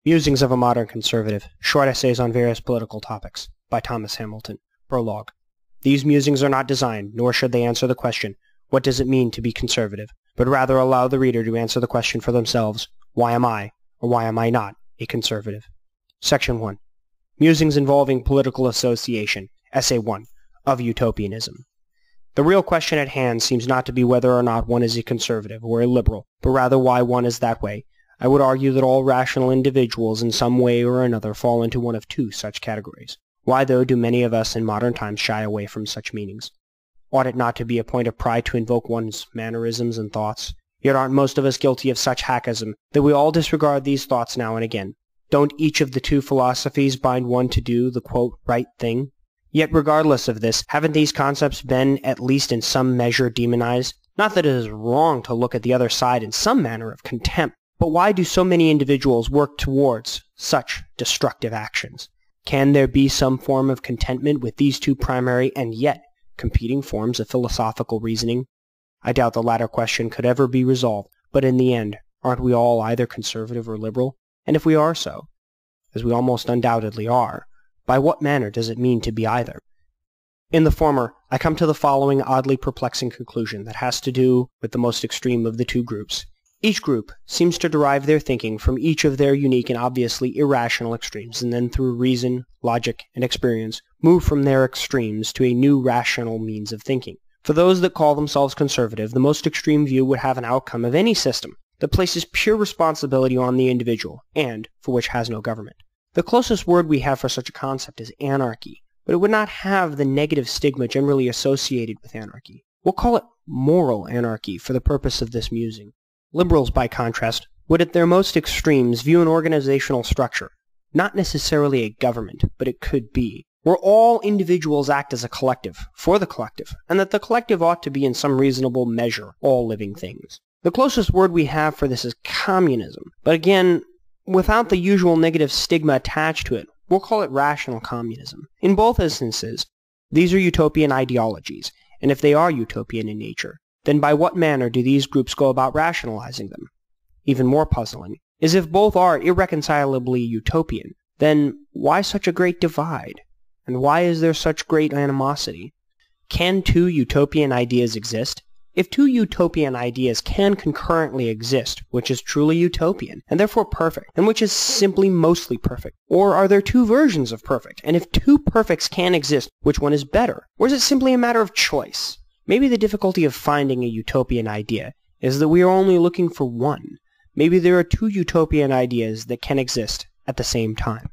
Musings of a Modern Conservative, Short Essays on Various Political Topics, by Thomas Hamilton. Prologue. These musings are not designed, nor should they answer the question, what does it mean to be conservative, but rather allow the reader to answer the question for themselves, why am I, or why am I not, a conservative? Section 1. Musings involving political association, Essay 1, of Utopianism. The real question at hand seems not to be whether or not one is a conservative or a liberal, but rather why one is that way. I would argue that all rational individuals in some way or another fall into one of two such categories. Why, though, do many of us in modern times shy away from such meanings? Ought it not to be a point of pride to invoke one's mannerisms and thoughts? Yet aren't most of us guilty of such hackism that we all disregard these thoughts now and again? Don't each of the two philosophies bind one to do the, quote, right thing? Yet regardless of this, haven't these concepts been, at least in some measure, demonized? Not that it is wrong to look at the other side in some manner of contempt, but why do so many individuals work towards such destructive actions? Can there be some form of contentment with these two primary and yet competing forms of philosophical reasoning? I doubt the latter question could ever be resolved, but in the end, aren't we all either conservative or liberal? And if we are so, as we almost undoubtedly are, by what manner does it mean to be either? In the former, I come to the following oddly perplexing conclusion that has to do with the most extreme of the two groups. Each group seems to derive their thinking from each of their unique and obviously irrational extremes, and then through reason, logic, and experience, move from their extremes to a new rational means of thinking. For those that call themselves conservative, the most extreme view would have an outcome of any system that places pure responsibility on the individual, and for which has no government. The closest word we have for such a concept is anarchy, but it would not have the negative stigma generally associated with anarchy. We'll call it moral anarchy for the purpose of this musing. Liberals, by contrast, would at their most extremes view an organizational structure, not necessarily a government, but it could be, where all individuals act as a collective, for the collective, and that the collective ought to be in some reasonable measure all living things. The closest word we have for this is communism, but again, without the usual negative stigma attached to it, we'll call it rational communism. In both instances, these are utopian ideologies, and if they are utopian in nature, then by what manner do these groups go about rationalizing them? Even more puzzling is if both are irreconcilably utopian, then why such a great divide? And why is there such great animosity? Can two utopian ideas exist? If two utopian ideas can concurrently exist, which is truly utopian, and therefore perfect, and which is simply mostly perfect? Or are there two versions of perfect? And if two perfects can exist, which one is better? Or is it simply a matter of choice? Maybe the difficulty of finding a utopian idea is that we are only looking for one. Maybe there are two utopian ideas that can exist at the same time.